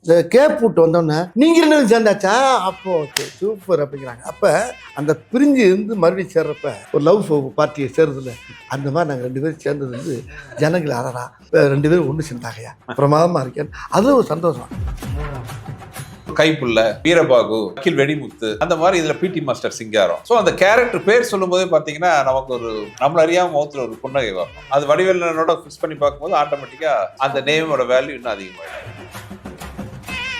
இந்த கேப் விட்டு வந்தோடனே நீங்கள் ரெண்டு பேரும் சேர்ந்தாச்சா, அப்போ ஓகே சூப்பர் அப்படிங்கிறாங்க. அப்போ அந்த பிரிஞ்சு இருந்து மறுபடியும் சேர்றப்ப ஒரு லவ் பார்ட்டியை சேர்றதுல அந்த மாதிரி நாங்கள் 2 பேரும் சேர்ந்தது வந்து ஜனங்கள் அறடா 2 பேரும் ஒன்று சேர்ந்தாங்கயா பிரமாதமாக இருக்கேன், அது ஒரு சந்தோஷம். கைப்புள்ள, வீரபாகு, அகில் வெடிமுத்து, அந்த மாதிரி இதுல பிடி மாஸ்டர் சிங்காரம். ஸோ அந்த கேரக்டர் பேர் சொல்லும் போதே பாத்தீங்கன்னா நமக்கு ஒரு நம்மள அறியாம முகத்துல ஒரு புன்னகை வரணும். அது வடிவேலனோட ஃபிக்ஸ் பண்ணி பார்க்கும்போது ஆட்டோமேட்டிக்கா அந்த நேமோட வேல்யூ இன்னும் அதிகமாயிடும்.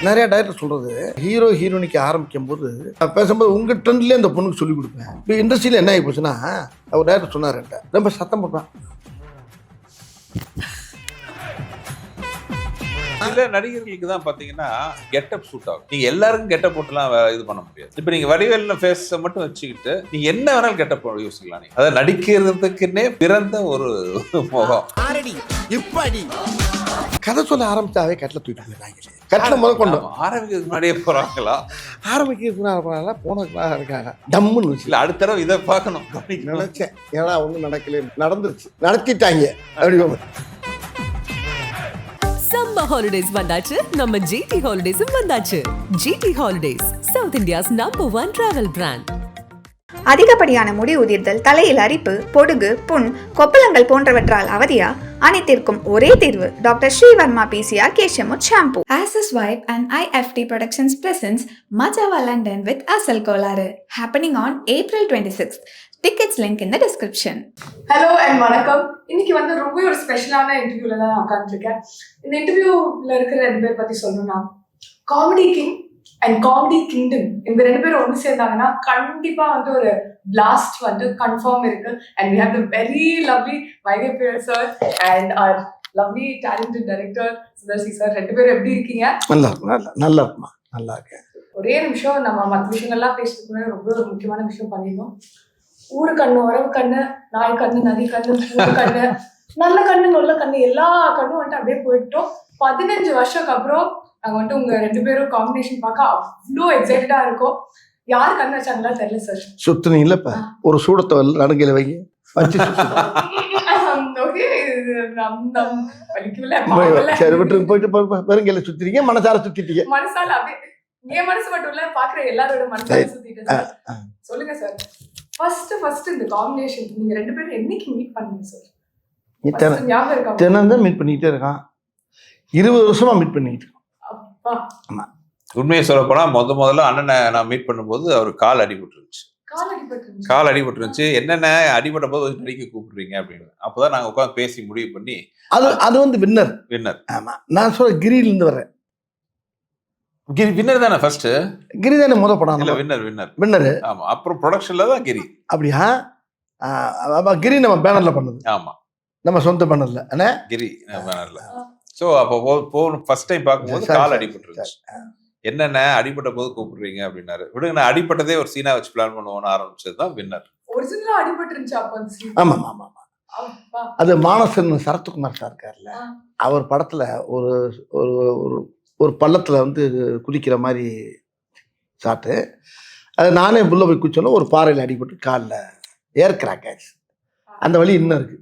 நிறைய டைரக்டர் சொல்றது ஹீரோ ஹீரோனிக்கு ஆரம்பிக்கும் போது பேசும்போது உங்க ட்ரெண்ட்லேயே அந்த பொண்ணுக்கு சொல்லிக் கொடுப்பேன். இப்போ இண்டஸ்ட்ரியில் என்ன ஆகி போச்சுன்னா, அவர் டைரக்டர் சொன்னார் ரொம்ப சத்தம் போட்டான். சில நடிகர்களுக்கு தான் பாத்தீங்கன்னா கெட்டப் சூட் ஆகும். நீங்க எல்லாருக்கும் கெட்டப் போட்டுலாம் இது பண்ண முடியாது. இப்ப நீங்க வடிவேலு ஃபேஸ் மட்டும் வச்சுக்கிட்டு நீங்க என்ன வேணாலும் கெட்டப் யோசிக்கலாம். நீங்க அதை நடிக்கிறதுக்குன்னே பிறந்த ஒரு முகம். கதை சொல்ல ஆரம்பிச்சாவே கட்டில தூக்கிட்டு போயிட்டாங்க. கட்டில முதல் கொண்டு ஆரம்பிக்கிறதுக்கு முன்னாடியே போறாங்களா? ஆரம்பிக்கிறதுக்கு போனதுக்காக இருக்காங்க டம்முன்னு. இல்ல அடுத்த தடவை இதை பார்க்கணும் நினைச்சேன். ஏன்னா ஒன்றும் நடக்கல, நடந்துருச்சு, நடத்திட்டாங்க. அப்படி சம்மர் ஹாலிடேஸ் வந்தாச்சு, நம்ம ஜிடி ஹாலிடேஸும் வந்தாச்சு. GT holidays, south India's #1 travel brand. அதிகப்படியான முடி உதிர்தல், தலையில் அரிப்பு, பொடுகு, புண், கொப்பளங்கள் போன்றவற்றால் அவதியா? அனைத்திற்கும் ஒரே தீர்வு டாக்டர் ஸ்ரீவர்மா PCR கேஷியமுத் shampoo. Access Vibe and IFT Productions presents Majava London with Asal Kolare, happening on April 26th. Tickets link in the description. Hello and வணக்கம். இன்னைக்கு வந்து ரொம்ப ஒரு ஸ்பெஷலான இன்டர்வியூல தான் நான் உட்காந்துருக்கேன். இந்த இன்டர்வியூல இருக்கிற 2 பேர் பத்தி சொல்லணும்னா, comedy king and comedy kingdom, இந்த 2 பேரும் ஒன்று சேர்ந்தாங்கன்னா கண்டிப்பா வந்து ஒரு பிளாஸ்ட் வந்து கன்ஃபார்ம் இருக்கு. And we have the very lovely வைகைப்பியர் sir and our lovely talented director சுதர்சி சார். 2 பேரும் எப்படி இருக்கீங்க? நல்லா இருக்கேன். ஒரே நிமிஷம், நம்ம மற்ற விஷயங்கள்லாம் பேசுறதுக்கு முன்னாடி ரொம்ப ஒரு முக்கியமான விஷயம் பண்ணிடணும். ஊரு கண்ணு, உறவு கண்ணு, நாய் கண்ணு, நதி கண்ணு, ஊரு கண்ணு, நல்ல கண்ணு, நொல்ல கண்ணு, எல்லா கண்ணும் வந்துட்டு அப்படியே போயிட்டோம். 15 வருஷத்துக்கு அப்புறம் நாங்க வந்துட்டு உங்க 2 பேரும் காம்பினேஷன் பார்க்க அவ்வளோ எக்ஸைட்டடா இருக்கும். யார் கண்ணு வச்சாங்களா தெரியல சார். சுத்துனீங்க இல்லப்ப ஒரு சூடத்தை நடுங்கையில வைங்க வச்சு சரி விட்டு போயிட்டு வெறுங்கையில சுத்திட்டீங்க, மனசார சுத்திட்டீங்க. மனசால அப்படியே என் மனசு மட்டும் இல்ல, பாக்குற எல்லாரோட மனசால சுத்திட்டேன் சார். சொல்லுங்க சார், ஃபர்ஸ்ட் இந்த காம்பினேஷன் நீங்க 2 பேரும் என்னைக்கு மீட் பண்ணீங்க சார்? தினம் மீட் பண்ணிக்கிட்டே இருக்கான். 20 வருஷமா மீட் பண்ணிக்கிட்டு இருக்கோம். உண்மையை சொல்ல போனா முதல்ல அண்ணனை நான் மீட் பண்ணும்போது அவர் கால் அடிபட்டுருந்துச்சு. என்னென்ன அடிபட்ட போது நடிக்க கூப்பிடுறீங்க அப்படின்னு. அப்பதான் நாங்க உட்காந்து பேசி முடிவு பண்ணி அது வந்து வின்னர். ஆமா, நான் சொல்ற கிரியில இருந்து வரேன். கிரி வின்னர் தானே ஃபர்ஸ்ட்? கிரி தானே முதல் படம். இல்ல வின்னர். ஆமா, அப்புறம் ப்ரொடக்ஷன்ல தான் கிரி. அப்படியா? கிரி நம்ம பேனர்ல பண்ணது. ஆமா, நம்ம சொந்த பேனர்ல. அண்ணே கிரி பேனர்ல. சோ அப்போ ஃபர்ஸ்ட் டைம் பார்க்கும்போது கால் அடிபட்டுருச்சு. என்னென்ன அடிபட்ட போது கூப்பிடுறீங்க அப்படின்னாரு. விடுங்க, நான் அடிபட்டதே ஒரு சீனா வச்சு பிளான் பண்ணுவோம்னு ஆரம்பிச்சதுதான் வின்னர். ஒரிஜினலா அடிபட்டுருந்துச்சு அப்ப அந்த சீன். ஆமா. அது மானசன் சரத்குமார் சார் இருக்கார்ல, அவர் படத்துல ஒரு ஒரு ஒரு பள்ளத்துல வந்து குதிக்கிற மாதிரி சாட்டு. அது நானே புள்ள போய் குச்சோன்னா ஒரு பாறையில் அடிபட்டு காலில் ஏர் கிராக் ஆச்சு. அந்த வலி இன்னும் இருக்கு.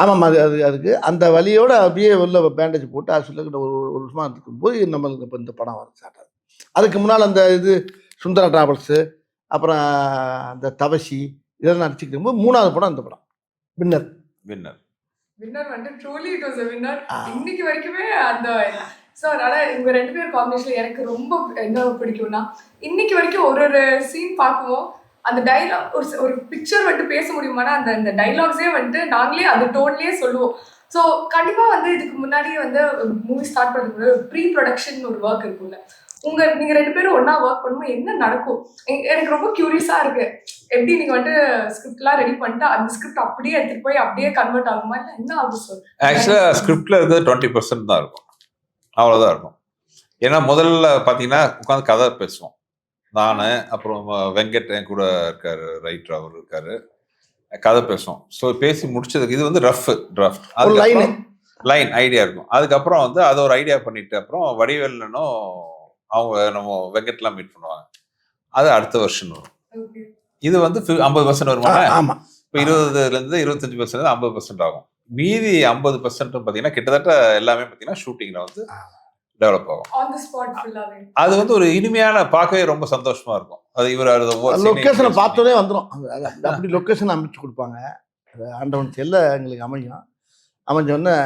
ஆமாம், அதுக்கு அந்த வலியோட அப்படியே உள்ள பேண்டேஜ் போட்டு ஹாஸ்பிட்டலுக்கு ஒரு வருஷமாக இருக்கும்போது நம்மளுக்கு இப்போ இந்த படம் வர ஸ்டார்ட் ஆகுது. அதுக்கு முன்னால் அந்த இது சுந்தரா டிராவல்ஸு, அப்புறம் அந்த தவசி இதெல்லாம் நடிச்சுக்கிட்டு இருக்கும்போது 3வது படம் அந்த படம் வின்னர் வந்து truly it was a winner. இன்னைக்கு வரைக்குமே அந்த சார். ஆனால் இவங்க 2 பேர் காம்பினேஷன்ல எனக்கு ரொம்ப என்ன பிடிக்கும்னா, இன்னைக்கு வரைக்கும் ஒரு சீன் பார்க்குவோம், அந்த டைலாக் ஒரு பிக்சர் வந்துட்டு பேச முடியுமானா அந்த டைலாக்ஸே வந்துட்டு நாங்களே அந்த டோன்லேயே சொல்லுவோம். ஸோ கண்டிப்பாக வந்து இதுக்கு முன்னாடியே வந்து மூவி ஸ்டார்ட் பண்ணுறது ப்ரீ ப்ரொடக்ஷன் ஒரு ஒர்க் இருக்கும்ல. நீங்கள் 2 பேரும் ஒன்றா ஒர்க் பண்ணும்போது என்ன நடக்கும்? எனக்கு ரொம்ப க்யூரியஸாக இருக்குது. எப்படி நீங்கள் வந்துட்டு ஸ்கிரிப்ட்லாம் ரெடி பண்ணிட்டு அந்த ஸ்கிரிப்ட் அப்படியே எடுத்துகிட்டு போய் அப்படியே கன்வெர்ட் ஆகுமா, இல்லை என்ன ஆகும் சார்? ஆக்சுவலாக ஸ்கிரிப்டில் இருக்கிறது 20% தான் இருக்கும், அவ்வளோதான் இருக்கும். ஏன்னா முதல்ல பார்த்தீங்கன்னா உட்காந்து கதை பேசுவோம். நான் அப்புறம் வெங்கட் என் கூட இருக்காரு, ரைட்டர் அவர் இருக்காரு, கதை பேசுவோம். ஸோ பேசி முடிச்சதுக்கு இது வந்து டிராஃப்ட் லைன் ஐடியா இருக்கும். அதுக்கப்புறம் வந்து அதை ஒரு ஐடியா பண்ணிட்டு அப்புறம் வடிவேலனும் அவங்க நம்ம வெங்கட்லாம் மீட் பண்ணுவாங்க. அது அடுத்த வருஷம் வரும். இது வந்து 50% வருமா? இப்போ 20% 25% 50% ஆகும். மீதி 50% பார்த்தீங்கன்னா கிட்டத்தட்ட எல்லாமே பார்த்தீங்கன்னா ஷூட்டிங்கில் வந்து டெவலப் ஆகும். ஆன் தி ஸ்பாட் ஃபுல்லாவே அது வந்து ஒரு இனிமையான, பார்க்கவே ரொம்ப சந்தோஷமா இருக்கும். அது இவர் லொக்கேஷனை பார்த்தோன்னே வந்துடும். அப்படி லொக்கேஷன் அமைச்சு கொடுப்பாங்க. அது ஆண்டவன் செல்ல எங்களுக்கு அமைஞ்சோடனே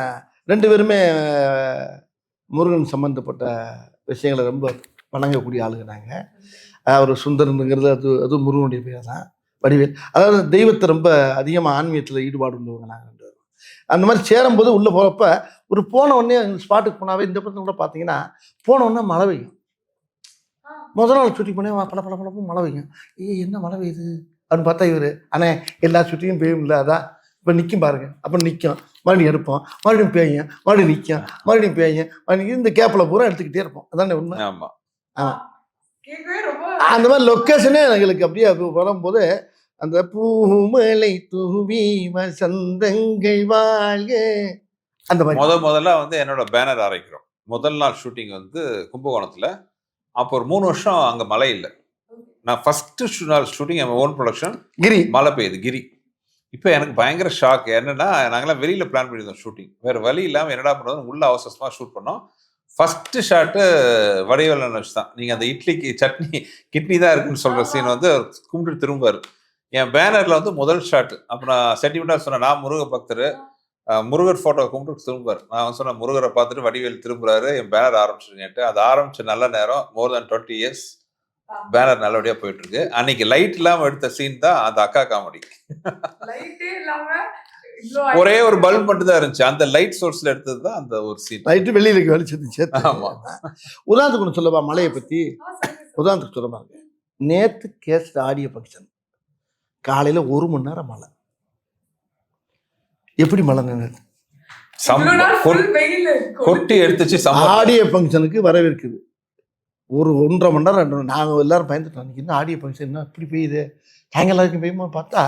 2 பேருமே முருகன் சம்மந்தப்பட்ட விஷயங்களை ரொம்ப வணங்கக்கூடிய ஆளுங்க நாங்கள். அவர் சுந்தரனுங்கிறது அது முருகனுடைய பேர் தான், வடிவேல். அதாவது தெய்வத்தை ரொம்ப அதிகமாக ஆன்மீகத்தில் ஈடுபாடு உள்ளவங்க நாங்கள் 2 பேரும். அந்த மாதிரி சேரும்போது உள்ளே போகிறப்ப ஒரு போன உடனே ஸ்பாட்டுக்கு போனாவே இந்த படத்தில் கூட பார்த்தீங்கன்னா போன உடனே மழை பெய்யும். முதல் நாள் ஷூட்டிங் பண்ணி பல பல பழப்பும் மழை பெய்யும். என்ன மழை பெய்யுது அப்படின்னு பார்த்தா இவர் அண்ணே எல்லா ஷூட்டிங்கும் பெய்யும் இல்லை, அதான் இப்போ நிற்கும் பாருங்க. அப்புறம் நிற்கும், மறுபடியும் எடுப்போம், மறுபடியும் பேயும், மறுபடியும் நிற்கும், மறுபடியும் பேயும், மறுபடியும் இந்த கேப்பில் பூரா எடுத்துக்கிட்டே இருப்போம். அதானே உண்மை. ஆமாம். அந்த மாதிரி லொக்கேஷனே எங்களுக்கு அப்படியே வரும்போது அந்த பூமலை தூவி வசந்தங்கள் வாழ்க அந்த மாதிரி முதல்ல வந்து என்னோட பேனர் அரைக்கிறோம். முதல் நாள் ஷூட்டிங் வந்து கும்பகோணத்தில். அப்போ ஒரு 3 வருஷம் அங்கே மழை இல்லை. நான் ஃபர்ஸ்ட் நாள் ஷூட்டிங் என் ஓன் ப்ரொடக்ஷன், கிரி மழை பெய்யுது கிரி. இப்போ எனக்கு பயங்கர ஷாக். என்னன்னா நாங்களாம் வெளியில் பிளான் பண்ணியிருந்தோம் ஷூட்டிங், வேறு வழி இல்லாமல் என்னடா பண்ணுறது, உள்ள அவசரமாக ஷூட் பண்ணோம். ஃபர்ஸ்ட் ஷாட்டு வடிவேலன் வச்சு தான். நீங்கள் அந்த இட்லிக்கு கிட்னி தான் இருக்குன்னு சொல்கிற சீன் வந்து கும்பிட்டு திரும்பார். என் பேனரில் வந்து முதல் ஷாட்டு. அப்போ நான் சென்டிமெண்ட்டாக சொன்னேன், நான் முருக பக்தர், முருகர் ஃபோட்டோ கும்பிட்டு திரும்பார். நான் வந்து சொன்னேன் முருகரை பார்த்துட்டு வடிவேல் திரும்புறாரு, என் பேனர் ஆரம்பிச்சிருங்கன்ட்டு. அது ஆரம்பிச்ச நல்ல நேரம், மோர் தென் 20 years பேனர் நல்லபடியாக போயிட்டு இருக்கு. அன்னைக்கு லைட் இல்லாமல் எடுத்த சீன் தான் அந்த அக்கா காமெடி. ஒரே ஒரு பல்ப் மட்டும் தான் இருந்துச்சு, அந்த லைட் சோர்ஸ்ல எடுத்தது தான் அந்த ஒரு சீன். லைட்டு வெளியில வெளிச்சது. ஆமா. உதாரணத்துக்கு ஒன்று சொல்லப்பா, மலையை பத்தி உதாரணத்துக்கு சொல்லப்பா. நேத்து கேஸ்ட் ஆடியோ ஃபங்க்ஷன் காலையில 1 மணி நேரம் மழை. எப்படி மழை நின்று கொட்டி எடுத்துச்சு. ஆடியோ ஃபங்க்ஷனுக்கு வரவேற்குது ஒரு 1.5 மணி நேரம் 2 நாங்கள் எல்லாரும் பயந்துட்டோம். அன்றைக்கி என்ன ஆடியோ ஃபங்க்ஷன் என்ன இப்படி பெய்யுது, நாங்கள் எல்லாருக்கும் பெய்யுமா பார்த்தா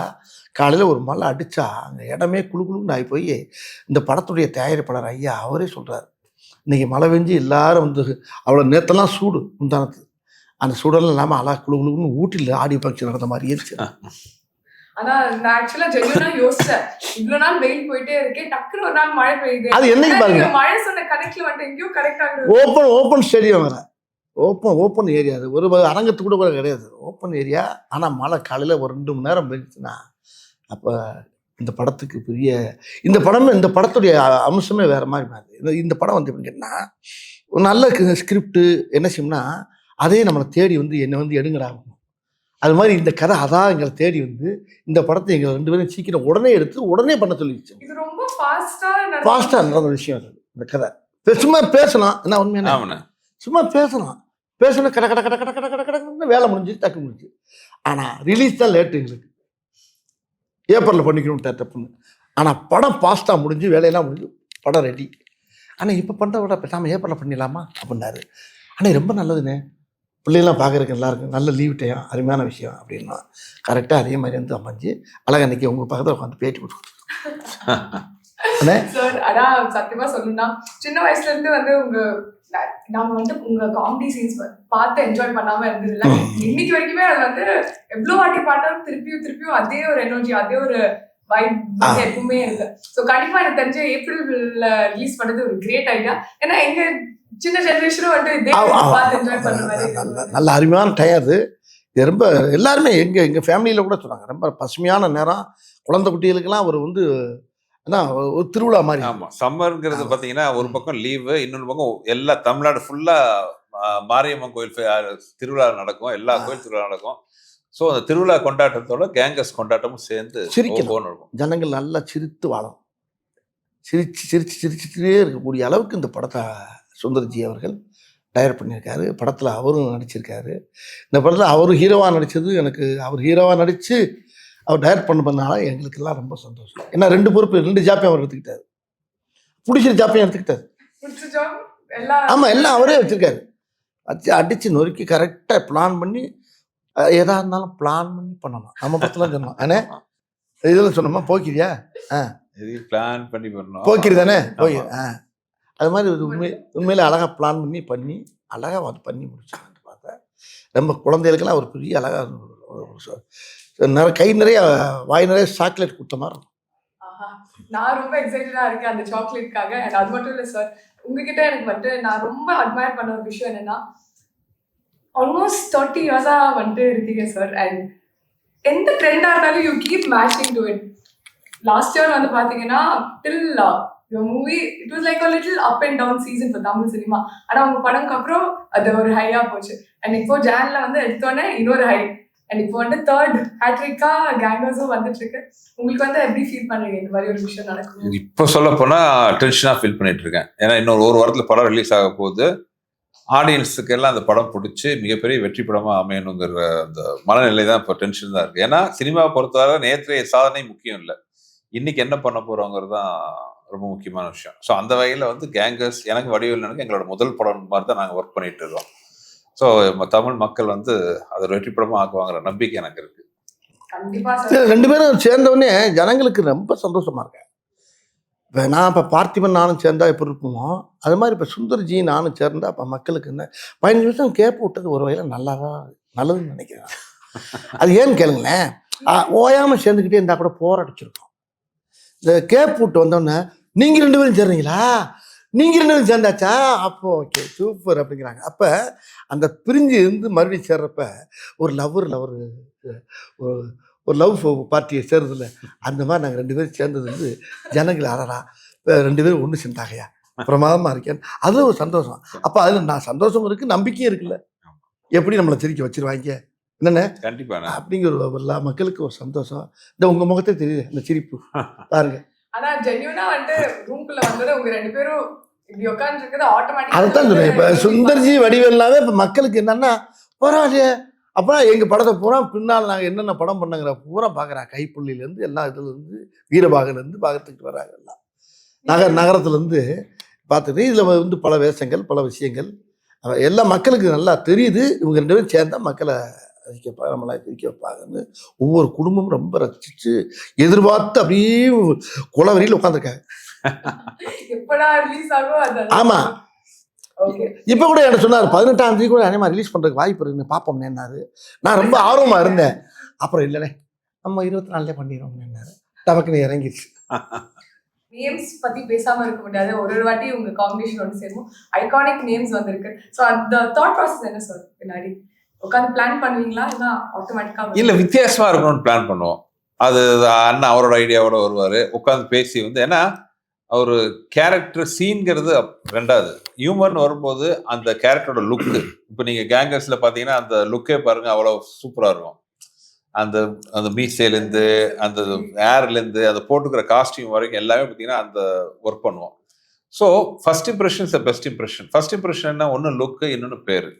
காலையில் ஒரு மழை அடித்தா அங்கே இடமே குழுக்குழுன்னு ஆகி போய் இந்த படத்துடைய தயாரிப்பாளர் ஐயா அவரே சொல்கிறார், இன்றைக்கி மழை பெஞ்சு எல்லாரும் வந்து அவ்வளோ நேற்றெல்லாம் சூடு முந்தானத்து, அந்த சூடெல்லாம் இல்லாமல் அழகா குழுக்குழுன்னு ஊட்டியில் ஆடியோ ஃபங்க்ஷன் நடந்த மாதிரி இருந்துச்சு. ஆனா நான் ஆக்சுவலா ஜென்யூனா யோசிச்சேன், இவ்வளவு நாள் வெயில் போயிட்டே இருக்கேன், டக்குனு ஒரு நாள் மழை பெய்யுது. அது என்னைக்கு பாருங்க, மழை சொன்ன கரெக்ட்ல வந்துட்டு எங்கேயோ கரெக்ட் ஆகுது. ஓப்பன் ஸ்டேடியம் வேற, ஓப்பன் ஏரியா. அது ஒரு அரங்கத்து கூட கிடையாது, ஓப்பன் ஏரியா. ஆனால் மழை காலையில் ஒரு 2 மணி நேரம் பெய்ஞ்சுச்சுன்னா அப்போ இந்த படத்துக்கு பெரிய இந்த படத்துடைய அம்சமே வேற மாதிரி மாறுது. இந்த படம் வந்து எப்படி கேட்டால் ஒரு நல்ல ஸ்கிரிப்டு என்ன செய்யும்னா அதே நம்மளை தேடி வந்து என்னை வந்து எடுங்கடாகும். அது மாதிரி இந்த கதை அதான் எங்களை தேடி வந்து இந்த படத்தை எங்களை 2 பேரும் சீக்கிரம் உடனே எடுத்து உடனே பண்ண சொல்லிடுச்சு. இது ரொம்ப ஃபாஸ்டா நடந்த விஷயம் அது. இந்த கதை சும்மா பேசலாம், என்ன உண்மையான சும்மா பேசணும் கட கட கட கட கட கட கடன்னு வேலை முடிஞ்சு டக்கு முடிஞ்சு. ஆனால் ரிலீஸ் தான் லேட்டு, எங்களுக்கு ஏப்ரலில் பண்ணிக்கணும் டப்புன்னு. ஆனால் படம் ஃபாஸ்ட்டாக முடிஞ்சு வேலையெல்லாம் முடிஞ்சு படம் ரெடி. ஆனால் இப்போ பண்ணுறத விட பேசாமல் ஏப்ரலில் பண்ணிடலாமா அப்படின்னாரு. ஆனால் ரொம்ப நல்லதுண்ணே, பிள்ளைகள்லாம் பார்க்குறதுக்கு எல்லாருக்கும் நல்ல லீவ் டைம், அருமையான விஷயம் அப்படின்னா கரெக்டாக அதே மாதிரி வந்து அமைஞ்சு அழகாக அன்றைக்கி உங்கள் பக்கத்தில் உட்காந்து பேட்டி கொடுத்துருக்கோம். சார் அதான் சத்தியமா சொல்லணும்னா சின்ன வயசுல இருந்து வந்து நாம வந்து உங்க காமெடி சீன்ஸ் பார்த்து என்ஜாய் பண்ணாம இருந்தது இல்லை. இன்னைக்கு வரைக்குமே அது வந்து எவ்வளவு வாட்டி பார்த்தாலும் திருப்பியும் அதே ஒரு எனர்ஜி, அதே ஒரு வைப் எப்பவுமே இருக்கு. ஸோ கண்டிப்பா எனக்கு தெரிஞ்ச ஏப்ரல்ல ரிலீஸ் பண்ணது ஒரு கிரேட் ஐடியா. ஏன்னா எங்க சின்ன ஜெனரேஷனும் வந்து இதே பார்த்து என்ஜாய் பண்ண மாதிரி நல்ல அருமையான டைம் அது. ரொம்ப எல்லாருமே எங்கள் ஃபேமிலியில் கூட சொன்னாங்க, ரொம்ப பசுமையான நேரம், குழந்தை குட்டிகளுக்கெல்லாம் ஒரு வந்து ஒரு திருவிழா மாதிரி. ஆமா, சம்மர்ங்கிறது பாத்தீங்கன்னா ஒரு பக்கம் லீவு, இன்னொரு பக்கம் எல்லா தமிழ்நாடு ஃபுல்லா மாரியம்மன் கோயில் திருவிழா நடக்கும், எல்லா கோயில் திருவிழா நடக்கும். ஸோ அந்த திருவிழா கொண்டாட்டத்தோட கேங்கஸ் கொண்டாட்டமும் சேர்ந்து சிரிக்கணும், ஜனங்கள் நல்லா சிரித்து வாழும், சிரிச்சுட்டே இருக்கக்கூடிய அளவுக்கு இந்த படத்தை சுந்தர்ஜி அவர்கள் டைரக்ட் பண்ணியிருக்காரு. படத்தில் அவரும் நடிச்சிருக்காரு. இந்த படத்தில் அவர் ஹீரோவாக நடித்தது எனக்கு, அவர் ஹீரோவாக நடித்து அவர் டைரக்ட் பண்ணனால எங்களுக்கெல்லாம் ரொம்ப சந்தோஷம். ஏன்னா 2 பொறுப்பு 2 ஜாப்பையும் அவர் எடுத்துக்கிட்டாரு, பிடிச்சிரு ஜாப்பையும் எடுத்துக்கிட்டாரு. ஆமாம், எல்லாம் அவரே வச்சுருக்காரு. அடித்து நொறுக்கி கரெக்டாக பிளான் பண்ணி எதாக இருந்தாலும் பிளான் பண்ணி பண்ணணும். நம்ம படத்தில் சொன்னோம் அண்ணே, இதில் சொன்னோமா போக்கிரியா பிளான் பண்ணி பண்ணணும், போக்கிரி தானே போய் அது மாதிரி உண்மையில அழகாக பிளான் பண்ணி அழகாக அது பண்ணி முடிச்சாங்க. பார்த்தா நம்ம குழந்தைகளுக்கெல்லாம் ஒரு பெரிய அழகாக கை நிறைய வாய் நிறைய சாக்லேட் கொடுத்த மாதிரி இருக்கும். நான் ரொம்ப எக்ஸைட்டடா இருக்கேன் அந்த சாக்லேட்காக. அது மட்டும் இல்லை சார், உங்ககிட்ட எனக்கு வந்துட்டு நான் ரொம்ப அட்மையர் பண்ண ஒரு விஷயம் என்னன்னா, ஆல்மோஸ்ட் 30 இயர்ஸா வந்துட்டு இருக்கீங்க சார். அண்ட் எந்த ட்ரெண்டா இருந்தாலும் you keep matching to it. Last year வந்து பாத்தீங்கன்னா டில் your movie it was like a little up and down season for Tamil cinema. ஆனா உங்க படம்க்கு அப்புறம் அது ஒரு ஹையா போச்சு. அண்ட் இப்போ ஜான்ல வந்து எடுத்தோன்னே இன்னொரு ஹை. அண்ட் இப்போ வந்து தேர்ட் ஹேட்ரிக்கா கேங்கர்ஸும் வந்துட்டு இருக்கு. உங்களுக்கு வந்து எப்படி ஃபீல் பண்றீங்க இந்த மாதிரி ஒரு விஷயம் நடக்கும்? இப்போ சொல்ல போனா டென்ஷனா ஃபீல் பண்ணிட்டு இருக்கேன். ஏன்னா இன்னொரு ஒரு வாரத்துல படம் ரிலீஸ் ஆக போகுது. ஆடியன்ஸுக்கு எல்லாம் அந்த படம் பிடிச்சி மிகப்பெரிய வெற்றி படமா அமையணுங்கிற அந்த மனநிலை தான் இப்போ டென்ஷன் தான் இருக்கு. ஏன்னா சினிமாவை பொறுத்தவரை நேற்றைய சாதனை முக்கியம் இல்லை, இன்னைக்கு என்ன பண்ண போறோங்கிறது தான் ரொம்ப முக்கியமான விஷயம். ஸோ அந்த வகையில் வந்து கேங்கர்ஸ் எனக்கு வடிவேல் எனக்கு எங்களோட முதல் படம் மாதிரி தான் நாங்கள் ஒர்க் பண்ணிட்டு இருக்கோம். ஸோ தமிழ் மக்கள் வந்து அதை வெற்றி படமா ஆக்குவாங்கிற நம்பிக்கை எனக்கு இருக்கு. கண்டிப்பா சார். ரெண்டு பேரும் சேர்ந்தவுடனே ஜனங்களுக்கு ரொம்ப சந்தோஷமா இருக்கேன். இப்போ நான் இப்போ பார்த்திபன் நானும் சேர்ந்தா எப்படி இருக்குமோ அது மாதிரி இப்போ சுந்தர்ஜி நானும் சேர்ந்தா அப்போ மக்களுக்கு என்ன 15 நிமிஷம் கேப் விட்டது ஒரு வகையில் நல்லதுன்னு நினைக்கிறேன். அது ஏன்னு கேளுங்களேன், ஓயாமல் சேர்ந்துக்கிட்டே இருந்தால் கூட போராடிச்சிருக்கோம். இந்த கேப் விட்டு வந்தோடனே நீங்கள் 2 பேரும் சேர்றீங்களா, நீங்கள் 2 பேரும் சேர்ந்தாச்சா, அப்போ ஓகே சூப்பர் அப்படிங்கிறாங்க. அப்போ அந்த பிரிஞ்சு இருந்து மறுபடியும் சேர்றப்ப ஒரு ஒரு லவ் பார்ட்டியை சேர்றதில்ல, அந்த மாதிரி நாங்கள் 2 பேரும் சேர்ந்தது வந்து ஜனங்கள் அடடா 2 பேரும் ஒன்று சேர்ந்தாகையா பிரமாதமாக இருக்கேன், அது ஒரு சந்தோஷம். அப்போ அதில் நான் சந்தோஷம் இருக்குது, நம்பிக்கையும் இருக்குல்ல, எப்படி நம்மளை சிரிக்க வச்சிருவாங்க என்னென்ன கண்டிப்பா அப்படிங்கிற எல்லா மக்களுக்கு ஒரு சந்தோஷம். இந்த உங்கள் முகத்தை தெரியுது அந்த சிரிப்பு பாருங்க. ஆனா ஜென்யூனா வந்து ரூம்குள்ள வந்தது உங்க 2 பேரும் இப்படி உட்கார்ந்துருக்கிறது ஆட்டோமேட்டிக்கா அதைத்தான் சொல்றேன். இப்போ சுந்தர்ஜி வடிவேல்னாவே இப்போ மக்களுக்கு என்னன்னா பரவாயில்லையே, அப்போ எங்கள் படத்தை பூரா பின்னால் நாங்கள் என்னென்ன படம் பண்ணங்கிற பூரா பார்க்குறாங்க. கைப்புள்ளிலேருந்து எல்லா இதுலேருந்து வீரபாகலேருந்து பார்த்துக்கிட்டு வராங்க. எல்லாம் நகரத்துலேருந்து பார்த்துட்டு இதில் வந்து பல வேஷங்கள் பல விஷயங்கள் எல்லாம் மக்களுக்கு நல்லா தெரியுது. இவங்க 2 பேரும் சேர்ந்தா மக்களை நம்மளை சிரிக்க வைப்பாங்கன்னு ஒவ்வொரு குடும்பமும் ரொம்ப ரசிச்சு எதிர்பார்த்து அப்படியே குளவரியில் உட்காந்துருக்காங்க. எப்படா ரிலீஸ் ஆகும்? ஆமா, இப்போ கூட என்ன சொன்னார் 18ஆம் தேதி கூட அனிமா ரிலீஸ் பண்ணுறதுக்கு வாய்ப்பு இருக்குன்னு பார்ப்போம்னாரு. நான் ரொம்ப ஆர்வமாக இருந்தேன். அப்புறம் இல்லைண்ணே நம்ம 24 பண்ணிடுவோம்னாரு. டபக்குன்னு இறங்கிடுச்சு. நேம்ஸ் பத்தி பேசாம இருக்க முடியாது. ஒரு வாட்டி உங்க காம்பினேஷன் வந்து சேரும் ஐகானிக் நேம்ஸ் வந்திருக்கு. ஸோ அந்த தாட் ப்ராசஸ் என்ன சார்? பின்னாடி உட்காந்து பிளான் பண்ணுவீங்களா இல்லை ஆட்டோமேட்டிக்கா? இல்லை, வித்தியாசமா இருக்கணும்னு பிளான் பண்ணுவோம். அது அண்ணன் அவரோட ஐடியாவோட வருவார், உட்காந்து பேசி வந்து. ஏன்னா ஒரு கேரக்டர் சீன்கிறது ரெண்டாவது, ஹியூமன் வரும்போது அந்த கேரக்டரோட லுக்கு. இப்போ நீங்கள் கேங்கர்ஸில் பார்த்தீங்கன்னா அந்த லுக்கே பாருங்க அவ்வளோ சூப்பராக இருக்கும். அந்த அந்த மீசைலேருந்து அந்த ஏர்லேருந்து அந்த போட்டுக்கிற காஸ்டியூம் வரைக்கும் எல்லாமே பார்த்தீங்கன்னா அந்த ஒர்க் பண்ணுவோம். So first impression is the best impression. First impression என்ன, ஒன்று லுக்கு, இன்னொன்று பேர்.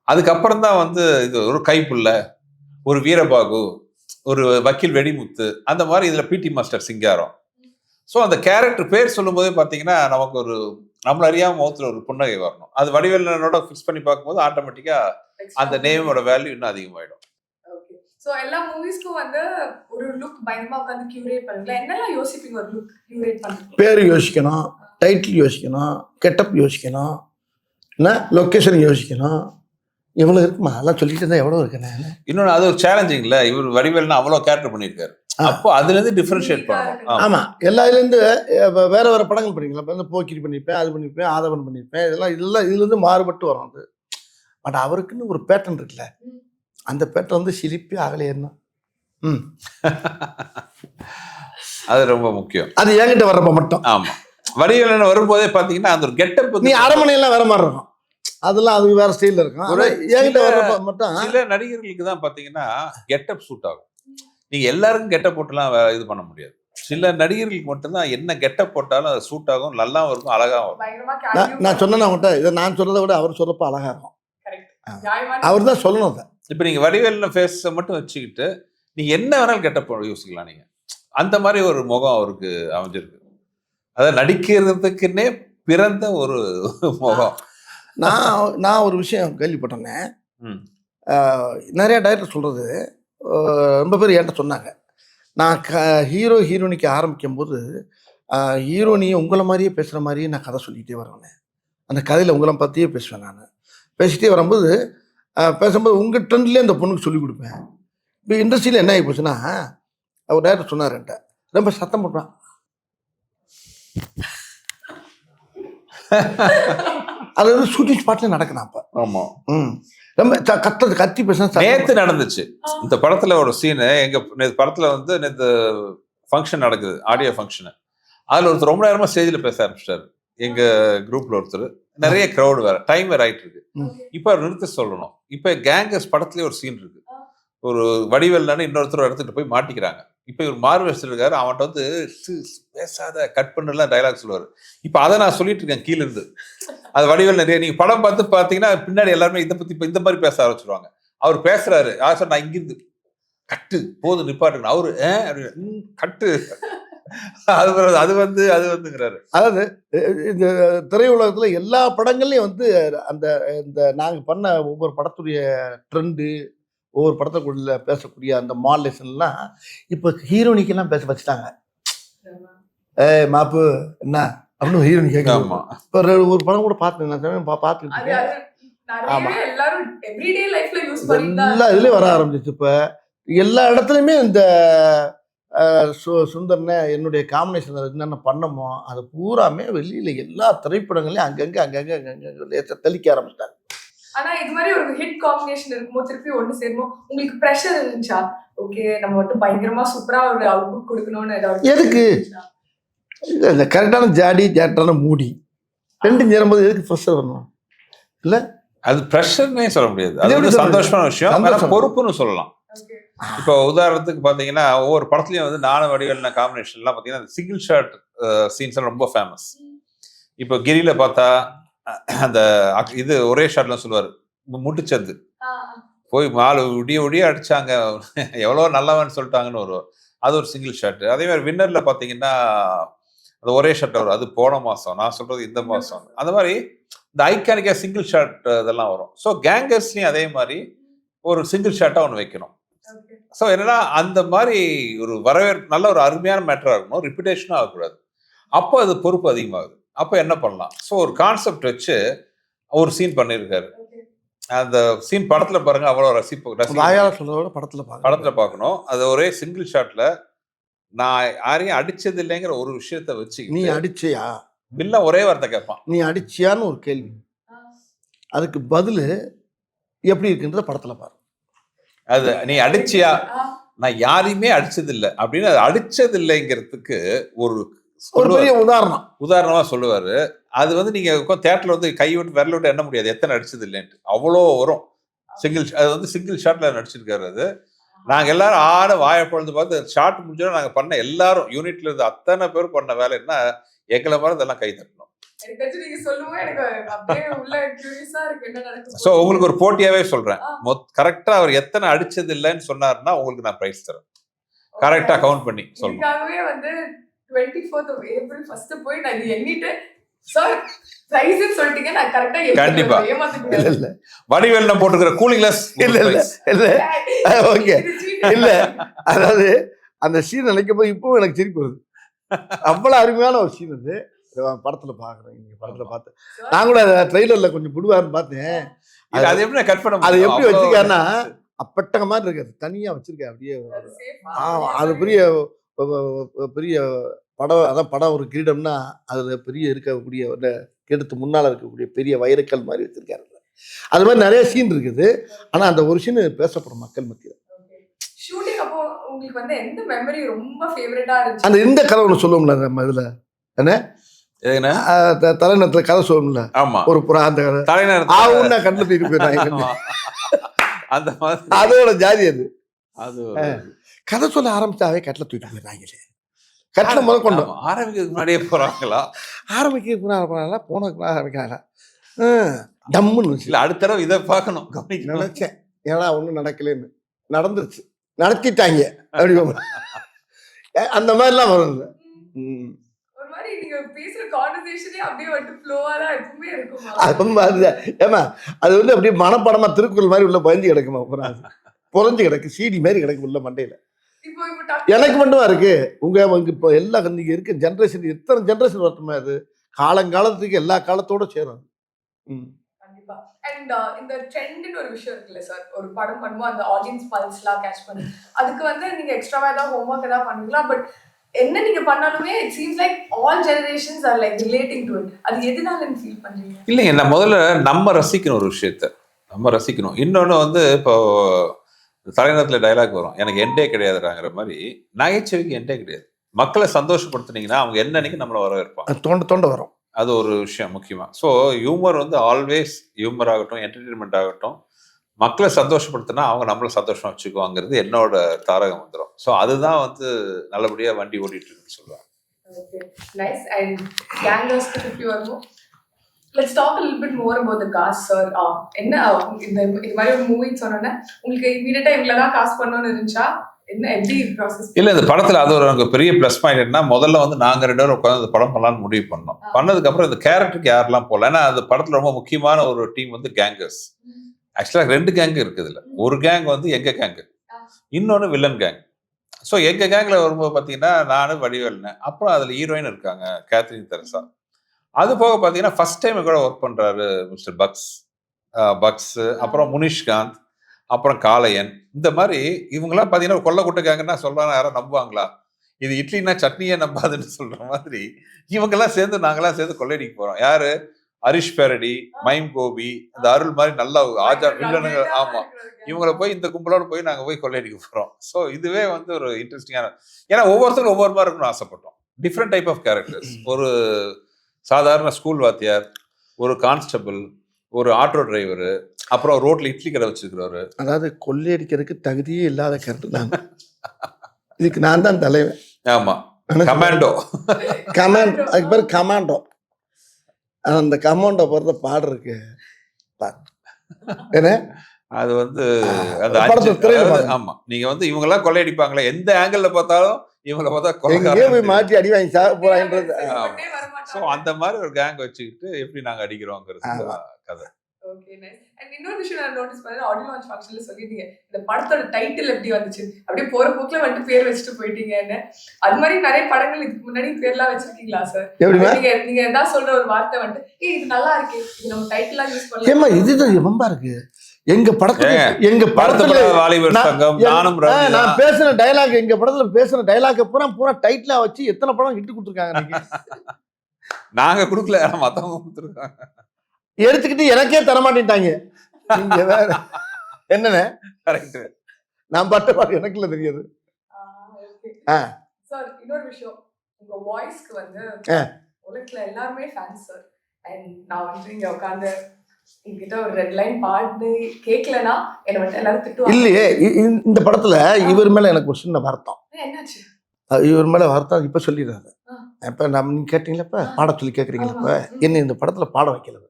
அதுக்கப்புறம் தான் வந்து இது ஒரு கைப்புள்ள, ஒரு வீரபாகு, ஒரு வக்கீல் வெடிமுத்து, அந்த மாதிரி இதில் பிடி மாஸ்டர் சிங்காரம். ஸோ அந்த கேரக்டர் பேர் சொல்லும் போதே பார்த்தீங்கன்னா நமக்கு ஒரு நம்மள அறியாம முகத்தில் ஒரு புன்னகை வரணும். அது வடிவேலனோட ஃபிக்ஸ் பண்ணி பார்க்கும்போது ஆட்டோமேட்டிக்காக அந்த நேமோட வேல்யூ இன்னும் அதிகமாகிடும். ஸோ எல்லா மூவிஸ்க்கும் வந்து ஒரு லுக் பயங்கரமா உட்காந்து கியூரேட் பண்ணுங்களா? என்னெல்லாம் யோசிப்பீங்க ஒரு லுக் கியூரேட் பண்ணுங்க? பேர் யோசிக்கணும், டைட்டில் யோசிக்கணும், கெட்டப் யோசிக்கணும், என்ன லொக்கேஷன் யோசிக்கணும். எவ்வளோ இருக்குமா அதெல்லாம் சொல்லிட்டு இருந்தா எவ்வளோ இருக்குண்ணே. இன்னொன்று அது ஒரு சேலஞ்சிங்ல, இவர் வடிவேல்னா அவ்வளோ கேரக்டர் பண்ணியிருக்காரு. அப்போ அதுலேருந்து டிஃபரன்ஷியேட் பண்ணணும். ஆமாம், எல்லா இதுலேருந்து வேற வேற படங்கள் பண்ணிக்கலாம். இப்போ வந்து போக்கிரி பண்ணியிருப்பேன், அது பண்ணியிருப்பேன், ஆதவன் பண்ணியிருப்பேன், இதெல்லாம் இதுலேருந்து மாறுபட்டு வரும். அது பட் அவருக்குன்னு ஒரு பேட்டர்ன் இருக்குல்ல, அந்த பேட்டர்ன் வந்து சிரிப்பி அகலையேன்னா அது ரொம்ப முக்கியம். அது என்கிட்ட வர்றப்ப மட்டும். ஆமா, வடிவேலன் வரும்போதே பார்த்தீங்கன்னா அந்த ஒரு கெட்டப், நீ அரமனையெல்லாம் வேற மாதிரி இருக்கும், அதெல்லாம் அது வேற ஸ்டைலில் இருக்கும். என்கிட்ட வர்றப்ப மட்டும் சில நடிகர்களுக்கு தான் பார்த்தீங்கன்னா கெட்டப் சூட் ஆகும். நீங்க எல்லாருக்கும் கெட்டப் போட்டுலாம் இது பண்ண முடியாது. சில நடிகர்களுக்கு மட்டும்தான் என்ன கெட்டப் போட்டாலும் அது சூட் ஆகும், நல்லாவும் இருக்கும், அழகாகவும் இருக்கும். நான் சொன்னேன் அவங்கள்ட்ட, இதை நான் சொல்றதை விட அவர் சொல்றப்ப அழகா இருக்கும். அவர் தான் சொல்லணும் அதை. இப்போ நீங்க வடிவேல்ல ஃபேஸை மட்டும் வச்சுக்கிட்டு நீங்க என்ன வேணாலும் கெட்டப் யோசிக்கலாம். நீங்க அந்த மாதிரி ஒரு முகம் அவருக்கு அமைஞ்சிருக்கு. அதை நடிக்கிறதுக்குன்னே பிறந்த ஒரு முகம். நான் ஒரு விஷயம் கேள்விப்பட்டேன்னே, நிறைய டைரக்டர் சொல்கிறது ரொம்ப பேர் என்கிட்ட சொன்னாங்க. நான் ஹீரோயினிக்கு ஆரம்பிக்கும் போது ஹீரோனியை உங்களை மாதிரியே பேசுகிற மாதிரியே நான் கதை சொல்லிகிட்டே வருவேன். அந்த கதையில் உங்களை பார்த்தியே பேசுவேன். நான் பேசிகிட்டே வரும்போது பேசும்போது உங்கள் ட்ரெண்ட்லேயே அந்த பொண்ணுக்கு சொல்லிக் கொடுப்பேன். இப்போ இண்டஸ்ட்ரியில் என்ன ஆகி போச்சுன்னா, அவர் டைரக்டர் சொன்னார் என்கிட்ட, ரொம்ப சத்தம் போட்டான், அது வந்து ஷூட்டிங் ஸ்பாட்ல நடக்கணும் அப்ப. ஆமா. ரொம்ப கத்தி பேச நேத்து நடந்துச்சு இந்த படத்துல ஒரு சீனு. எங்க படத்துல வந்து நேத்து ஃபங்க்ஷன் நடக்குது, ஆடியோ ஃபங்க்ஷன். அதுல ஒருத்தர் ரொம்ப நேரமா ஸ்டேஜ்ல பேச ஆரம்பிச்சிட்டாரு. எங்க குரூப்ல ஒருத்தர், நிறைய கிரௌடு வேற, டைம் வேற ஆயிட்டு இருக்கு. இப்ப அவர் நிறுத்த சொல்லணும். இப்ப கேங்கஸ் படத்துலயே ஒரு சீன் இருக்கு. ஒரு வடிவேல்னு இன்னொருத்தர் எடுத்துட்டு போய் மாட்டிக்கிறாங்க. இப்ப இவர் மார்வெஸ்டர் இருக்காரு, அவன்கிட்ட வந்து பேசாத கட் பண்ணலாம் டைலாக் சொல்லுவாரு. இப்ப அதை நான் சொல்லிட்டு இருக்கேன் கீழ இருந்து. அது வடிவேல் நிறைய நீங்க படம் பார்த்து பாத்தீங்கன்னா பின்னாடி எல்லாருமே இதை பத்தி இந்த மாதிரி பேச ஆரம்பிச்சிருவாங்க. அவர் பேசுறாரு, யார் சார் நான் இங்கிருந்து கட்டு போது நிப்பாட்டுங்க, அவரு கட்டு அது வந்துங்கிறாரு. அதாவது இந்த திரையுலகத்துல எல்லா படங்கள்லயும் வந்து அந்த இந்த நாங்க பண்ண ஒவ்வொரு படத்துடைய ட்ரெண்டு, ஒவ்வொரு படத்துக்குள்ள பேசக்கூடிய அந்த மாடலேஷன்லாம் இப்ப ஹீரோனிக்கெல்லாம் பேச வச்சுட்டாங்க. மாப்பு என்ன அப்படின்னு ஹீரோனி கேட்கலாம். இப்ப ஒரு படம் கூட பார்த்தேன், பார்த்துட்டு எல்லா இதுலயும் வர ஆரம்பிச்சிச்சு. இப்ப எல்லா இடத்துலயுமே இந்த சுந்தர்னே என்னுடைய காம்பினேஷன் என்னென்ன பண்ணமோ அது பூராமே வெளியில எல்லா திரைப்படங்களையும் அங்கங்க தெளிக்க ஆரம்பிச்சிட்டாங்க. ஆனா இது மாதிரி ஒரு ஹிட் காம்பினேஷன் இருக்கும்போது திருப்பி ஒண்ணு சேரும்போது உங்களுக்கு பிரஷர் இருந்துச்சா? ஓகே நம்ம மட்டும் பயங்கரமா சூப்பரா ஒரு அவுட்புட் கொடுக்கணும்னு ஏதாவது எதுக்கு இந்த கரெக்டான ஜாட்டான மூடி ரெண்டு சேரும்போது எதுக்கு ப்ரெஷர் வரணும்? இல்ல அது ப்ரெஷர்னே சொல்ல முடியாது. அது வந்து சந்தோஷமான விஷயம், பொறுப்புன்னு சொல்லலாம். இப்போ உதாரணத்துக்கு பாத்தீங்கன்னா ஒவ்வொரு படத்துலயும் வந்து நானும் வடிவேல் காம்பினேஷன்லாம் பாத்தீங்கன்னா சிங்கிள் ஷாட் சீன்ஸ் எல்லாம் ரொம்ப ஃபேமஸ். இப்போ கிரியில பார்த்தா அந்த இது ஒரே ஷாட்ல சொல்லுவாரு, முட்டுச்சந்து போய் மாலு விடிய அடிச்சாங்க, எவ்வளவு நல்லவன்னு சொல்லிட்டாங்கன்னு வருவோம். அது ஒரு சிங்கிள் ஷாட். அதே மாதிரி வின்னர்ல பாத்தீங்கன்னா அது ஒரே ஷாட் வரும், அது போன மாசம், நான் சொல்றது இந்த மாசம். அந்த மாதிரி இந்த ஐகானிக்கா சிங்கிள் ஷாட் இதெல்லாம் வரும். ஸோ கேங்கர்ஸ்லயும் அதே மாதிரி ஒரு சிங்கிள் ஷாட்டா ஒன்று வைக்கணும். ஸோ என்னன்னா அந்த மாதிரி ஒரு நல்ல ஒரு அருமையான மேட்டரா இருக்கணும், ரிப்பிட்டேஷனும் ஆகக்கூடாது. அப்போ அது பொறுப்பு அதிகமாகுது. அப்போ என்ன பண்ணலாம்? ஸோ ஒரு கான்செப்ட் வச்சு ஒரு சீன் பண்ணியிருக்காரு. அந்த சீன் படத்துல பாருங்க, அவ்வளோ படத்துல பார்க்கணும். அது ஒரே சிங்கிள் ஷாட்ல நான் யாரையும் அடிச்சது இல்லைங்கிற ஒரு விஷயத்த வச்சு, நீ அடிச்சியா பில்ல ஒரே வார்த்தை கேட்பான், நீ அடிச்சியான்னு ஒரு கேள்வி, அதுக்கு பதில் எப்படி இருக்குன்றத படத்துல பாரு. அது நீ அடிச்சியா, நான் யாரையுமே அடிச்சது இல்லை அப்படின்னு, அது அடிச்சது இல்லைங்கிறதுக்கு ஒரு பெரிய உதாரணமா சொல்லுவாரு. அது வந்து நீங்க தியேட்டர்ல வந்து கை விட்டு விரல விட்டு எண்ண முடியாது எத்தனை அடிச்சது இல்லைன்ட்டு, அவ்வளோ வரும். அது வந்து சிங்கிள் ஷாட்ல நடிச்சிருக்காரு. அது நாங்க எல்லாரும் ஆட வாயை பொழுது பார்த்து ஷார்ட் முடிஞ்சோம். நாங்க பண்ண எல்லாரும் யூனிட்ல இருந்து அத்தனை பேர் பண்ண வேலை என்ன, எங்களை மாதிரி இதெல்லாம் கை தட்டணும். சோ உங்களுக்கு ஒரு போட்டியாவே சொல்றேன், கரெக்டா அவர் எத்தனை அடிச்சது இல்லைன்னு சொன்னாருன்னா உங்களுக்கு நான் பிரைஸ் தரேன். கரெக்டா கவுண்ட் பண்ணி சொல்றேன். 24th of April ஃபர்ஸ்ட் போய் நான் எண்ணிட்டு சார் பிரைஸ் சொல்லிட்டீங்க, நான் கரெக்ட்டா கண்டிப்பா இல்ல வடிவேல்ல போட்டுக்கிற கூலிங் கிளாஸ் இல்ல ஓகே இல்ல. அதாவது அந்த சீன் நினைக்கும் போது இப்போ எனக்கு சிரிப்பு வருது. அவ்வளவு அருமையான ஒரு சீன் அது. படத்துல பாக்குறேன், நீங்க படத்துல பார்த்தேன். நான் கூட ட்ரெய்லர்ல கொஞ்சம் புடுவாருன்னு பார்த்தேன். அது எப்படி கட் பண்ண, அது எப்படி வச்சிருக்காருன்னா அப்பட்டக மாதிரி இருக்காது, தனியா வச்சிருக்கேன் அப்படியே. அது பெரிய பெரிய படம், அதான் படம் ஒரு கிரீடம்னா அதுல பெரிய இருக்கக்கூடிய கிரீடத்து முன்னால இருக்கக்கூடிய பெரிய வைரக்கல் மாதிரி வச்சிருக்காரு. அது மாதிரி நிறைய சீன் இருக்குது. ஆனா அந்த ஒரு சீன் பேசப்படும் மக்கள் மத்தியில். ஷூட்டிங் அப்போ உங்களுக்கு வந்து எந்த மெமரி ரொம்ப ஃபேவரட்டா இருந்துச்சு? அந்த இந்த கதை ஒன்று சொல்லுவோம்ல நம்ம இதுல என்ன தலைநகரத்துல கதை சொல்லுவோம்ல, ஒரு புறா அந்த கதை தலைநகரம் கண்ணுல தூக்கிட்டு போயிடுறாங்க. அந்த மாதிரி அதோட ஜாதி அது கதை சொல்ல ஆரம்பிச்சாவே கட்டில தூக்கிட்டு போயிடுறாங்களே. கட்டில முதல் கொண்டு ஆரம்பிக்கிறதுக்கு முன்னாடியே போறாங்களா? ஆரம்பிக்கிறதுக்கு முன்னாடி போனதுக்கு ஆரம்பிக்கிறாங்க. டம்முன்னு இல்லை, அடுத்த தடவை இதை பார்க்கணும் நினைச்சேன். ஏன்னா ஒன்றும் நடக்கலன்னு, நடந்துருச்சு, நடத்திட்டாங்க அப்படி அந்த மாதிரிலாம் வரும். ஏமா அது வந்து அப்படியே மனப்படமா திருக்குறள் மாதிரி உள்ள பயந்து கிடக்குமா, புறஞ்சு கிடக்கு, சீடி மாதிரி கிடக்கு உள்ள மண்டையில. எனக்கு மட்டுமா இருக்கு, உங்க இப்ப எல்லா நீங்க இருக்க ஜென்ரேஷன், எத்தனை ஜென்ரேஷன் வரட்டுமா, அது காலங்காலத்துக்கு எல்லா காலத்தோட சேரும். அண்ட் இந்த ட்ரெண்ட்னு ஒரு விஷயம் இருக்குல்ல சார், ஒரு படம் பண்ணுவோம் அந்த ஆடியன்ஸ் பல்ஸ்லாம் கேட்ச் பண்ணி, அதுக்கு வந்து நீங்க எக்ஸ்ட்ராவா ஏதாவது ஹோம்ஒர்க் ஏதாவது பண்ணுவீங்களா? பட் என்ன நீங்க பண்ணாலுமே it seems like all generations are like relating to it. அது எதனால ஃபீல் பண்றீங்க? இல்லைங்க, நான் முதல்ல நம்ம ரசிக்கணும் ஒரு விஷயத்த, நம்ம ரசிக்கணும். இன்னொன்று வந்து இப்போ தலைநகரத்தில் டைலாக் வரும், எனக்கு எண்டே கிடையாதுங்கிற மாதிரி. நகைச்சுவைக்கு எண்டே கிடையாது. மக்களை சந்தோஷப்படுத்துனீங்கன்னா அவங்க என்னன்னைக்கு நம்மளை வரவேற்பாங்க. தோண்ட வரும். அது ஒரு விஷயம் முக்கியமாக. ஸோ ஹியூமர் வந்து ஆல்வேஸ் ஹியூமர் ஆகட்டும், என்டர்டெயின்மெண்ட் ஆகட்டும், மக்களை சந்தோஷப்படுத்தினா அவங்க நம்மளை சந்தோஷமா வச்சுக்குவாங்கிறது என்னோட தாரகம் வந்துடும். ஸோ அதுதான் வந்து நல்லபடியாக வண்டி ஓடிட்டு இருக்குன்னு சொல்லுவாங்க. Okay, nice. And Gangers if you are more. Let's talk a little bit more about the cast, sir. என்ன இந்த மாதிரி ஒரு மூவி சொன்னோன்னா உங்களுக்கு இமீடியட்டா இவ்வளவுதான் காஸ்ட் பண்ணணும்னு இருந்துச்சா? என்ன எப்படி ப்ராசஸ்? இல்லை, இந்த படத்தில் அது ஒரு எனக்கு பெரிய ப்ளஸ் பாயிண்ட் என்ன, முதல்ல வந்து நாங்கள் 2 பேரும் உட்காந்து இந்த படம் பண்ணலான்னு முடிவு பண்ணோம். பண்ணதுக்கப்புறம் இந்த கேரக்டருக்கு யாரெல்லாம் போகல, ஏன்னா அந்த படத்தில் ரொம்ப முக்கியமான ஒரு டீம் வந்து கேங்கர்ஸ். ஆக்சுவலாக 2 கேங் இருக்குதுல்ல. ஒரு கேங் வந்து எங்க கேங்கு, இன்னொன்று வில்லன் கேங். ஸோ எங்க கேங்கில் வரும்போது பார்த்தீங்கன்னா நானும் வடிவேல்னு, அப்புறம் அதில் ஹீரோயின் இருக்காங்க கேத்ரின் தெரசா. அது போக பார்த்தீங்கன்னா ஃபர்ஸ்ட் டைம் கூட ஒர்க் பண்ணுறாரு மிஸ்டர் பக்ஸ், அப்புறம் முனிஷ்காந்த், அப்புறம் காளையன். இந்த மாதிரி இவங்கெல்லாம் பார்த்தீங்கன்னா கொல்ல குட்டை கேங்கன்னா சொல்கிறாங்க, யாரும் நம்புவாங்களா? இது இட்லினா சட்னியே நம்பாதுன்னு சொல்கிற மாதிரி இவங்கெல்லாம் சேர்ந்து நாங்களாம் சேர்ந்து கொள்ளையடிக்க போகிறோம். யாரு? ஹரிஷ் பேரடி, மைம் கோபி, இந்த அருள் மாதிரி நல்ல ஆஜா வில்லனுங்க. ஆமா, இவங்களை போய் இந்த கும்பலோட போய் நாங்கள் போய் கொள்ளையடிக்க போகிறோம். ஸோ இதுவே வந்து ஒரு இன்ட்ரெஸ்டிங்கான, ஏன்னா ஒவ்வொருத்தரும் ஒவ்வொரு மாதிரி இருக்கணும்னு ஆசைப்பட்டோம். Different type of characters. ஒரு சாதாரண ஸ்கூல் வாத்தியார், ஒரு கான்ஸ்டபிள், ஒரு ஆட்டோ டிரைவரு, அப்புறம் ரோட்ல இட்லி கடை வச்சிருக்கிறவரு. அதாவது கொள்ளையடிக்கிறதுக்கு தகுதியே இல்லாத கேரக்டர் தான். இதுக்கு நான் தான் தலைவன். ஆமா, கமாண்டோ. அதுக்கு பேர் கமாண்டோ. அந்த கமாண்டோ போறத பாடுறதுக்கு என்ன அது வந்து அந்த ஆமா, நீங்க வந்து இவங்க எல்லாம் கொள்ளையடிப்பாங்களே, எந்த ஆங்கிள் பார்த்தாலும் இவங்களை பார்த்தா மாற்றி அடி வாங்கி சாக போறாங்கன்றது. ஸோ அந்த மாதிரி ஒரு கேங் வச்சுக்கிட்டு எப்படி நாங்க அடிக்கிறோங்கிறது கதை. Okay, nice. அண்ட் இன்னொரு விஷயம் நான் நோட்டீஸ் பண்ணேன், ஆடியோ லான்ச் ஃபங்க்ஷன்ல சொல்லிட்டீங்க இந்த படத்தோட டைட்டில் எப்படி வந்துச்சு, அப்படியே போற போக்குல வந்து பேர் வச்சுட்டு போயிட்டீங்கன்னு. அது மாதிரி நிறைய படங்கள் இதுக்கு முன்னாடி பேர்லாம் வச்சிருக்கீங்களா சார்? நீங்க ஏதாவது சொல்ற ஒரு வார்த்தை வந்து இது நல்லா இருக்கு, இது நம்ம டைட்டிலா யூஸ் பண்ணலாம், இதுதான் ரொம்ப இருக்கு. எங்க படத்துல வாலிபர் சங்கம், நான் பேசுன டைலாக், எங்க படத்துல பேசுன டைலாக் பூரா டைட்டிலா வச்சு எத்தனை படம் இட்டு கொடுத்துருக்காங்க. நாங்க கொடுக்கல, மத்தவங்க கொடுத்துருக்காங்க. எடுத்துக்கிட்டு எனக்கே தரமாட்டேன்ட்டாங்க. நீங்க வேற என்னன்னு நான் பட்ட பாடு எனக்குள்ள தெரியாது. சார் இன்னொரு விஷயம், உங்க வாய்ஸ்க்கு வந்து உலகத்துல எல்லாருமே ஃபேன்ஸ் சார். அண்ட் நான் வந்து இங்க உட்காந்து என்கிட்ட ஒரு ரெட் லைன் பாட்டு கேட்கலன்னா என்னை வந்து எல்லாரும் திட்டுவாங்க. இல்லையே, இந்த படத்துல இவர் மேல எனக்கு ஒரு சின்ன வருத்தம். என்னாச்சு? இவர் மேல வருத்தம் இப்ப சொல்லிடுறாரு. இப்ப நம்ம நீங்க கேட்டீங்களா, இப்ப பாட சொல்லி கேக்குறீங்களா, இப்ப என்ன இந்த படத்துல பாட வைக்கல.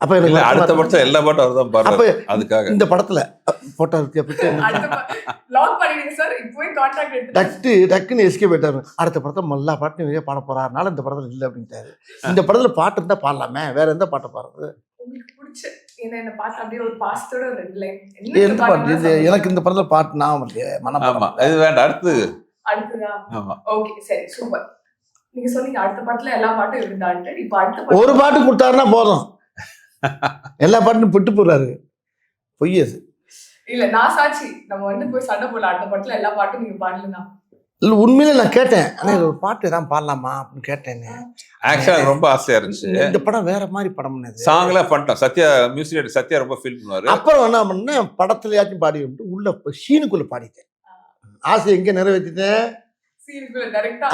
அப்ப அடுத்த படத்துல எல்லா பாட்டும் அவர் தான் பாடுறாரு. அதுக்காக இந்த படத்துல போட்டோ டக்குன்னு எஸ்கேப் ஆயிட்டாரு. அடுத்த படத்துல எல்லா பாட்டும் நிறைய பாட போறாருனால இந்த படத்துல இல்ல அப்படின்ட்டாரு. இந்த படத்துல பாட்டு இருந்தா பாடலாமே, வேற எந்த பாட்டை பாடுறது? எனக்கு இந்த படத்துல பாட்டு நான் இது வேண்டாம், அடுத்து நீங்க சொன்னீங்க அடுத்த படத்துல எல்லா பாட்டும் இருந்தான்ட்டு. இப்ப அடுத்த ஒரு பாட்டு கொடுத்தாருன்னா போதும், எல்லா பாட்டும் விட்டு போறாரு. பொய்யது இல்ல, நான் சாட்சி. நம்ம வந்து போய் சண்டை போடல, அடுத்த படத்துல எல்லா பாட்டும் நீங்க பாடலாம். இல்ல உண்மையிலே நான் கேட்டேன், ஆனா ஒரு பாட்டு ஏதாவது பாடலாமா அப்படின்னு கேட்டேன். ஆக்சுவலா ரொம்ப ஆசையா இருந்துச்சு. இந்த படம் வேற மாதிரி படம், சாங்லாம் பண்ணிட்டோம். சத்யா மியூசிக், சத்யா ரொம்ப ஃபீல் பண்ணுவாரு. அப்புறம் என்ன பண்ணேன், படத்துலயாச்சும் பாடி உள்ள சீனுக்குள்ள பாடிட்டேன். ஆசை எங்க நிறைவேற்றிட்டேன்.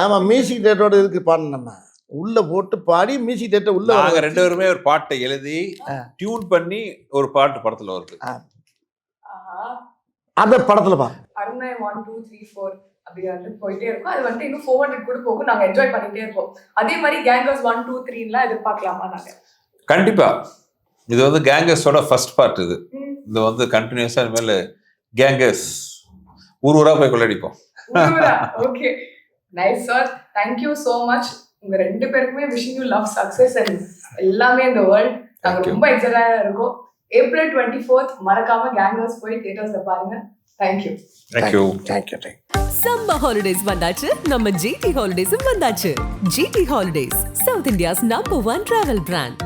ஆமா, மியூசிக் டேரக்டரோட இருக்கு பாடணும், நம்ம உள்ள போட்டு பாடி மியூசிக் டேரக்டர் உள்ள. நாங்க 2 பேருமே ஒரு பாட்டை எழுதி டியூன் பண்ணி ஒரு பாட்டு படத்துல வருது. அந்த படத்துல பா அருணை 1 2 3 4 அப்படி வந்து போயிட்டே இருக்கும். அது வந்து இன்னும் 400 கூட போகும். நாங்க என்ஜாய் பண்ணிட்டே இருப்போம். அதே மாதிரி கேங்கர்ஸ் 1 2 3 எல்லாம் எதிர்பார்க்கலாமா? நாங்க கண்டிப்பா. இது வந்து கேங்கர்ஸோட ஃபர்ஸ்ட் பார்ட். இது வந்து கண்டினியூஸா இனிமேல் கேங்கர்ஸ் ஊரா போய் கொள்ளடிப்போம். Okay, nice sir, thank you so much. உங்க 2 பேருக்குமே wishing you love, success and எல்லாமே இந்த வேர்ல்ட். நாங்க ரொம்ப எக்ஸைட்டடா இருக்கோம். ஏப்ரல் 24th மறக்காம கேங்கர்ஸ் போய் தியேட்டர்ஸ்ல பாருங்க. தேங்க்யூ. சம்மர் ஹாலிடேஸ் வந்தாச்சு, நம்ம ஜிடி ஹாலிடேஸும் வந்தாச்சு. GT holidays, south India's number 1 travel brand.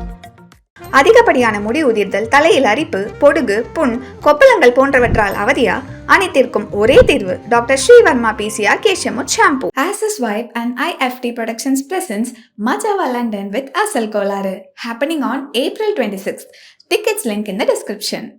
அதிகப்படியான முடி உதிர்தல், தலையில் அரிப்பு, பொடுகு, புண், கொப்பளங்கள் போன்றவற்றால் அவதியா? அனைத்திற்கும் ஒரே தீர்வு டாக்டர் ஸ்ரீவர்மா PCR கேஷியமுத் shampoo. Access Vibe and IFT Productions presents Majawa London with Asal Kolare, happening on April 26th. Tickets link in the description.